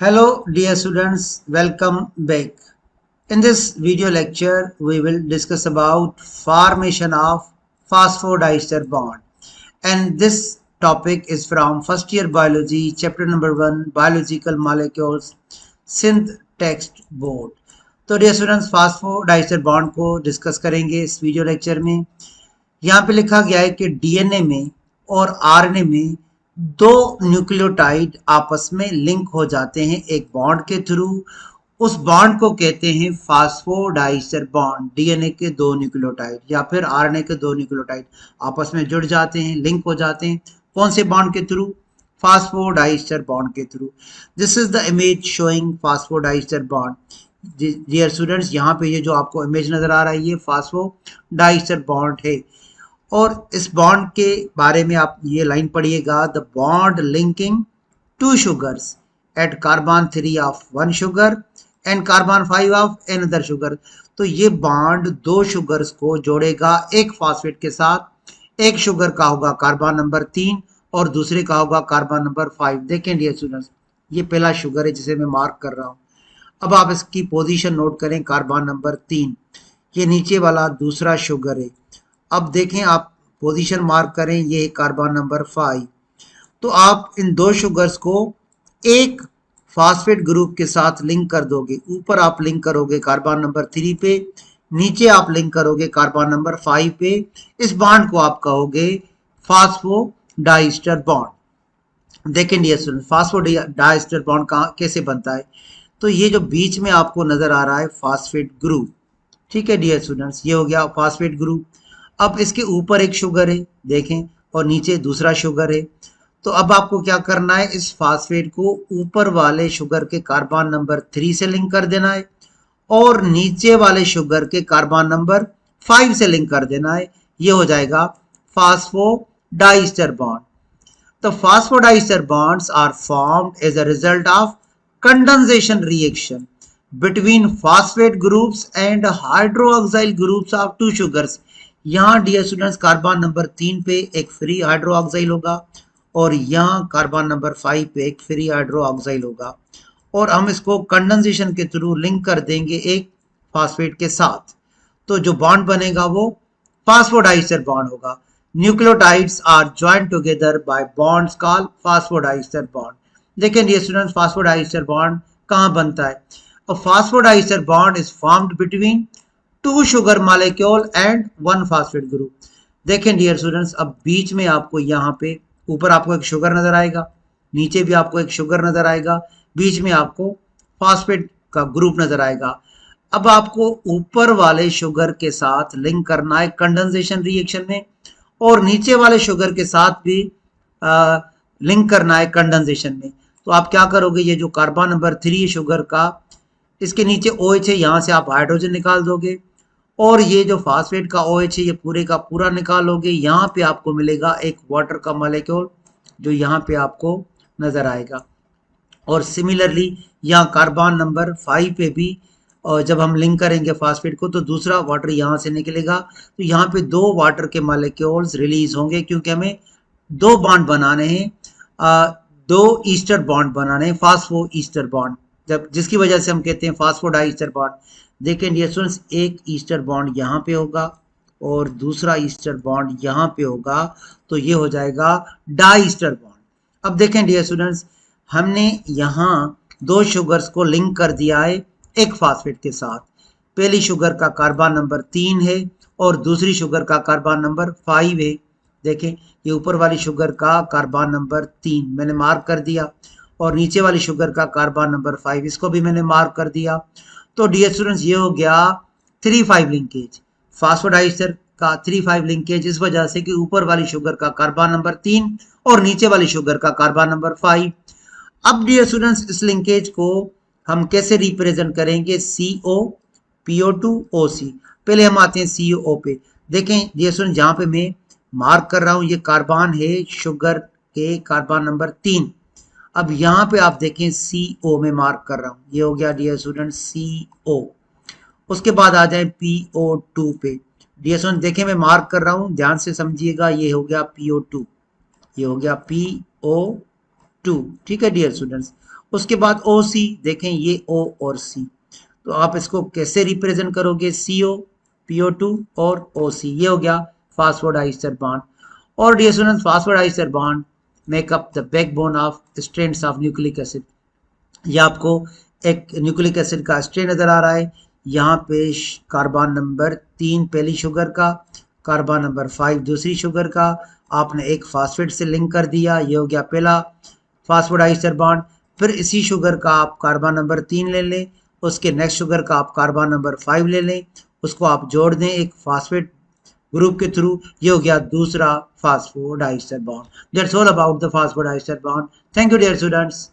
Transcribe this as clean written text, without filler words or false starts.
Hello dear students, welcome back. In this video lecture, we will discuss about formation of phosphodiester bond. And this topic is from first year biology, chapter number 1, biological molecules, synth text board. तो dear students phosphodiester bond को discuss करेंगे इस video lecture में। यहाँ पे लिखा गया है कि डीएनए में और आरएनए में दो न्यूक्लियोटाइड आपस में लिंक हो जाते हैं एक बॉन्ड के थ्रू। उस बॉन्ड को कहते हैं फास्फोडाइस्टर बॉन्ड। डीएनए के दो न्यूक्लियोटाइड या फिर आरएनए के दो न्यूक्लियोटाइड आपस में जुड़ जाते हैं, लिंक हो जाते हैं। कौन से बॉन्ड के थ्रू? फास्फोडाइस्टर बॉन्ड के through. This is the image showing phosphodiester bond. Dear students, यहाँ पे ये जो आपको इमेज नजर आ रहा है ये फास्फोडाइस्टर बॉन्ड है। और इस बॉन्ड के बारे में आप ये लाइन पढ़िएगा, the bond linking two sugars at carbon 3 of one sugar and carbon 5 of another sugar. तो ये बॉन्ड दो शुगर्स को जोड़ेगा एक फॉस्फेट के साथ। एक शुगर का होगा कार्बन नंबर 3 और दूसरे का होगा कार्बन नंबर 5। देखें डियर स्टूडेंट्स, ये पहला शुगर है जिसे मैं मार्क कर रहा हूँ। अब आप इसकी पोजीशन नोट करें, कार्बन नंबर 3, ये नीचे वाला दूसरा शुगर है। अब देखें, आप पोजीशन मार्क करें, ये है कार्बन नंबर 5। तो आप इन दो शुगर्स को एक फॉस्फेट ग्रुप के साथ लिंक कर दोगे। ऊपर आप लिंक करोगे कार्बन नंबर 3 पे, नीचे आप लिंक करोगे कार्बन नंबर 5 पे। इस बॉन्ड को आप कहोगे फास्फोडाइस्टर बॉन्ड। देखें डियर स्टूडेंट, फास्फोडाइस्टर बॉन्ड कैसे बनता है। तो ये जो बीच में आपको नजर आ रहा है फॉस्फेट ग्रुप, ठीक है डियर स्टूडेंट्स, ये हो गया फॉस्फेट ग्रुप। अब इसके ऊपर एक शुगर है देखें, और नीचे दूसरा शुगर है। तो अब आपको क्या करना है, इस फॉस्फेट को ऊपर वाले शुगर के कार्बन नंबर 3 से लिंक कर देना है और नीचे वाले शुगर के कार्बन नंबर 5 से लिंक कर देना है। ये हो जाएगा phosphodiester bond. The phosphodiester bonds are formed as a result of condensation reaction between phosphate groups and hydroxyl groups of two sugars. यहाँ डियर स्टूडेंट्स कार्बन नंबर 3 पे एक फ्री हाइड्रोक्साइल होगा और यहाँ कार्बन नंबर 5 पे एक फ्री हाइड्रोक्साइल होगा, और हम इसको कंडेंसेशन के थ्रू लिंक कर देंगे एक फॉस्फेट के साथ। तो जो बॉन्ड बनेगा वो फास्फोडाइस्टर बॉन्ड होगा। Nucleotides are joined together by bonds called phosphodiester bond. देखें डियर स्टूडेंट्स, फास्फोडाइस्टर बॉन्ड कहाँ बनता है। A phosphodiester bond is formed between two sugar molecule and one phosphate group. देखें डियर स्टूडेंट्स, अब बीच में आपको यहाँ पे ऊपर आपको एक शुगर नजर आएगा, नीचे भी आपको एक शुगर नजर आएगा, बीच में आपको फॉस्फेट का ग्रुप नजर आएगा। अब आपको ऊपर वाले शुगर के साथ लिंक करना है कंडेंसेशन रिएक्शन में, और नीचे वाले शुगर के साथ भी लिंक करना है कंडेंसेशन में। तो आप क्या करोगे, ये जो कार्बन नंबर 3 शुगर का, इसके नीचे OH है, यहाँ से आप हाइड्रोजन निकाल दोगे, और ये जो फॉस्फेट का OH है ये पूरे का पूरा निकालोगे। यहाँ पे आपको मिलेगा एक वाटर का मॉलिक्यूल जो यहाँ पे आपको नजर आएगा। और सिमिलरली यहाँ कार्बन नंबर 5 पे भी, और जब हम लिंक करेंगे फास्फेट को तो दूसरा वाटर यहाँ से निकलेगा। तो यहाँ पे दो वाटर के मॉलिक्यूल्स रिलीज होंगे, क्योंकि हमें दो बॉन्ड बनाने हैं, दो ईस्टर बॉन्ड बनाने हैं, फास्फो ईस्टर बॉन्ड, जब जिसकी वजह से हम कहते हैं फास्फोडाइस्टर बॉन्ड। देखें डियर स्टूडेंट्स, एक ईस्टर बॉन्ड यहाँ पे होगा और दूसरा ईस्टर बॉन्ड यहाँ पे होगा, तो ये हो जाएगा डाईस्टर बॉन्ड। अब देखें डियर स्टूडेंट्स, हमने यहाँ दो शुगर्स को लिंक कर दिया है एक फॉस्फेट के साथ। पहली शुगर का कार्बन नंबर 3 है और दूसरी शुगर का कार्बन नंबर 5 है। देखें, ये ऊपर वाली शुगर का कार्बन नंबर 3 मैंने मार्क कर दिया, और नीचे वाली शुगर का कार्बन नंबर 5 इसको भी मैंने मार्क कर दिया। तो डियर स्टूडेंट्स, ये हो गया 3-5 लिंकेज, फास्फोडाइस्टर का 3-5 लिंकेज, इस वजह से कि ऊपर वाली शुगर का कार्बन नंबर 3 और नीचे वाली शुगर का कार्बन नंबर 5। अब डियर स्टूडेंट्स, इस लिंकेज को हम कैसे रिप्रेजेंट करेंगे, CO PO2 OC। पहले हम आते हैं CO पे। देखें डियर स्टूडेंट, जहाँ पे मैं मार्क कर रहा हूँ ये कार्बन है शुगर के कार्बन नंबर 3। अब यहाँ पे आप देखें CO में मार्क कर रहा हूँ, ये हो गया डियर स्टूडेंट CO। उसके बाद आ जाए PO2 पे। डियर स्टूडेंट देखें, मैं मार्क कर रहा हूँ, ध्यान से समझिएगा, ये हो गया PO2, ये हो गया PO2, ठीक है डियर स्टूडेंट्स। उसके बाद ओ सी, देखें ये ओ और सी, तो आप इसको कैसे रिप्रेजेंट करोगे, CO, PO2 और OC, ये हो गया फास्फोडाइस्टर बॉन्ड। और dear students, phosphodiester bond make up the backbone of strands of nucleic acid. ये आपको एक न्यूक्लिक एसिड का स्ट्रेन नजर आ रहा है, यहाँ पे कार्बन नंबर 3 पहली शुगर का, कार्बन नंबर 5 दूसरी शुगर का, आपने एक फास्फेट से लिंक कर दिया, ये हो गया पहला फास्फोडाइस्टर बॉन्ड। फिर इसी शुगर का आप कार्बन नंबर 3 ले लें, उसके नेक्स्ट शुगर का आप कार्बन नंबर 5 ले लें, उसको आप जोड़ दें एक फास्फेट ग्रुप के थ्रू, ये हो गया दूसरा phosphodiester bond. That's all about the phosphodiester bond. Thank you dear students.